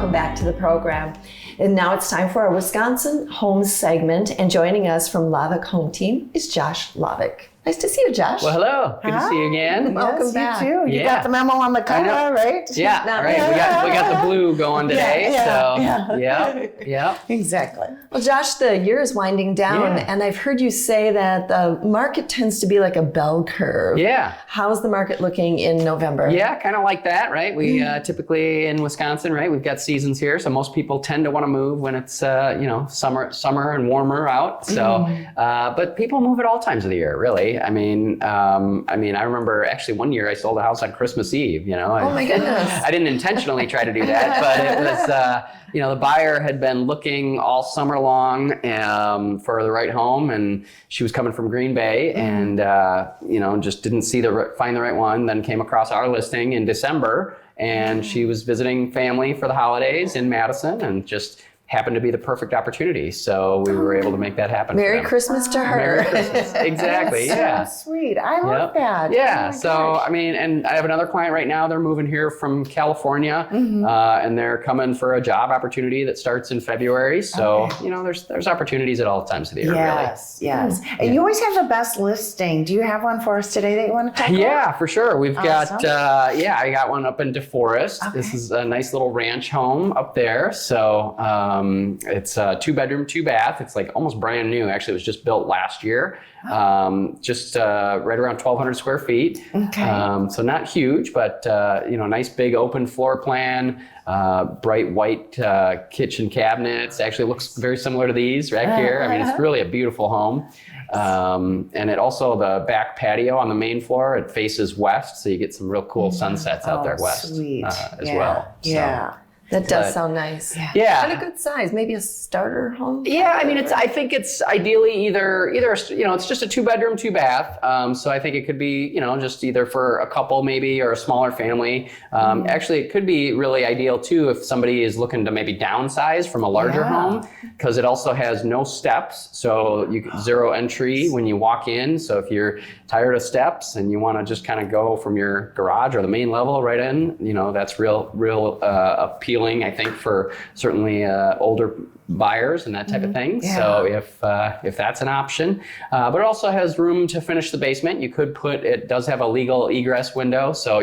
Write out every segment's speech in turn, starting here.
welcome back to the program. And now it's time for our Wisconsin Homes segment. And joining us from Lavik Home Team is Josh Lavik. Nice to see you, Josh. Well, hello. Good to see you again. Welcome back. You too. You got the memo on the cover, right? Yeah, right. We got the blue going today. Yeah. Exactly. Well, Josh, the year is winding down, and I've heard you say that the market tends to be like a bell curve. Yeah. How's the market looking in November? Yeah, kind of like that, right? We typically in Wisconsin, right? We've got seasons here, so most people tend to want to move when it's summer and warmer out. So, but people move at all times of the year, really. I mean, I remember actually one year I sold a house on Christmas Eve. Oh my goodness! I didn't intentionally try to do that, but it was, the buyer had been looking all summer long for the right home, and she was coming from Green Bay, and just didn't find the right one. Then came across our listing in December, and she was visiting family for the holidays in Madison, and just happened to be the perfect opportunity. So we were able to make that happen. Merry Christmas to her. Merry Christmas. Exactly. That's so sweet. I love that. Yeah. Oh so, and I have another client right now. They're moving here from California, and they're coming for a job opportunity that starts in February. So, there's opportunities at all times of the year, yes, really. Yes. And you always have the best listing. Do you have one for us today that you want to talk about? Yeah, for sure. We've got, I got one up in Deforest. Okay. This is a nice little ranch home up there. So, it's a 2-bedroom, 2-bath. It's like almost brand new. Actually, it was just built last year. Just right around 1,200 square feet. Okay. So not huge, but nice big open floor plan. Bright white kitchen cabinets. Actually looks very similar to these right here. I mean, it's really a beautiful home. And it also, the back patio on the main floor, it faces west, so you get some real cool sunsets out there west as well. Yeah. So, that does sound nice. Yeah. And a good size, maybe a starter home. Yeah, I mean, I think it's ideally either it's just a 2-bedroom, 2-bath. So I think it could be, just either for a couple maybe or a smaller family. Actually, it could be really ideal too if somebody is looking to maybe downsize from a larger home, because it also has no steps. So you zero entry when you walk in. So if you're tired of steps and you want to just kind of go from your garage or the main level right in, that's real appealing, I think, for certainly older buyers and that type of thing. Yeah. So if that's an option, but it also has room to finish the basement. You could it does have a legal egress window, so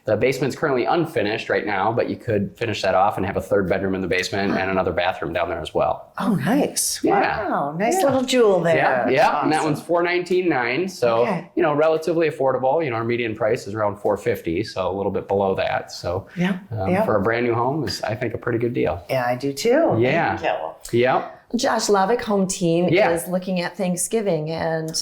the basement's currently unfinished right now, but you could finish that off and have a 3rd bedroom in the basement and another bathroom down there as well. Oh, nice. Yeah. Wow. Nice little jewel there. Yeah. Awesome. And that one's $419,900. So, relatively affordable. Our median price is around $450,000, so a little bit below that. So for a brand new home is, I think, a pretty good deal. Yeah, I do too. Yeah. Yeah. Josh, Lavik Home Team is looking at Thanksgiving and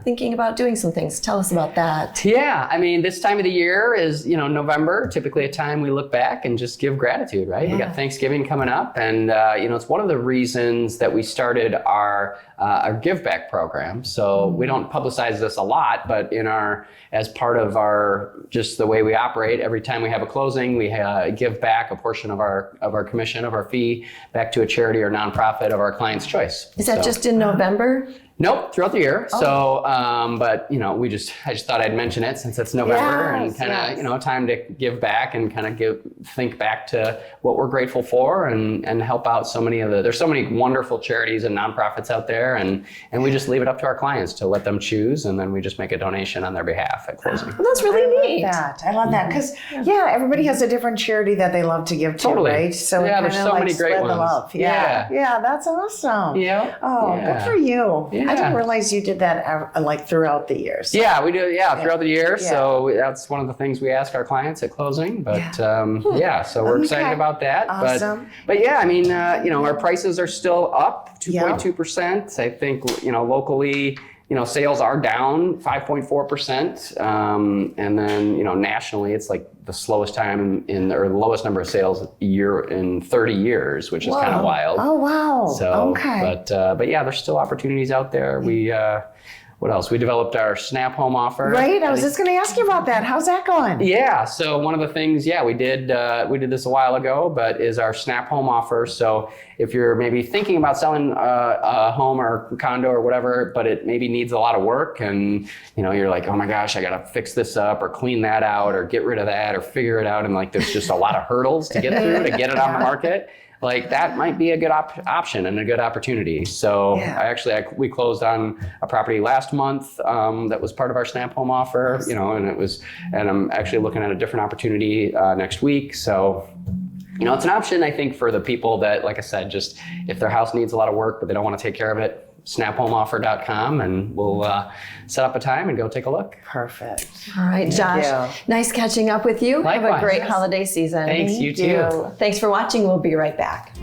thinking about doing some things. Tell us about that. Yeah, I mean, this time of the year is, November, typically a time we look back and just give gratitude, right? We got Thanksgiving coming up, and, it's one of the reasons that we started our give back program. So we don't publicize this a lot, but as part of just the way we operate, every time we have a closing, we give back a portion of our commission, of our fee, back to a charity or nonprofit of our client's choice. Is that just in November? Nope, throughout the year. Oh. So, but I just thought I'd mention it since it's November and kind of, time to give back and kind of think back to what we're grateful for and help out there's so many wonderful charities and nonprofits out there, and we just leave it up to our clients to let them choose, and then we just make a donation on their behalf at closing. Well, that's really neat. I love that because everybody has a different charity that they love to give to, right? So there's so many great ones. The love. Yeah, that's awesome. Yeah. Oh, good for you. Yeah. I didn't realize you did that throughout the years. Yeah, we do. Yeah, throughout the year. Yeah. So that's one of the things we ask our clients at closing. But so we're excited about that. Awesome. But yeah, I mean, our prices are still up 2.2%. I think, locally, sales are down 5.4%. And then, nationally, it's like the slowest time or the lowest number of sales year in 30 years, which is kind of wild. Oh, wow. So, okay. But yeah, there's still opportunities out there. what else? We developed our Snap Home offer. Right. I was just going to ask you about that. How's that going? Yeah. So one of the things, we did this a while ago, but is our Snap Home offer. So if you're maybe thinking about selling a home or condo or whatever, but it maybe needs a lot of work, and you're like, oh my gosh, I got to fix this up or clean that out or get rid of that or figure it out, and like there's just a lot of hurdles to get through to get it on the market. Like that might be a good option and a good opportunity. So we closed on a property last month that was part of our Snap Home offer, and I'm actually looking at a different opportunity next week. So, it's an option, I think, for the people that, like I said, just if their house needs a lot of work, but they don't want to take care of it, snaphomeoffer.com, and we'll set up a time and go take a look. Perfect. All right, Josh, nice catching up with you. Likewise. Have a great holiday season. Thanks, you too. Thanks for watching. We'll be right back.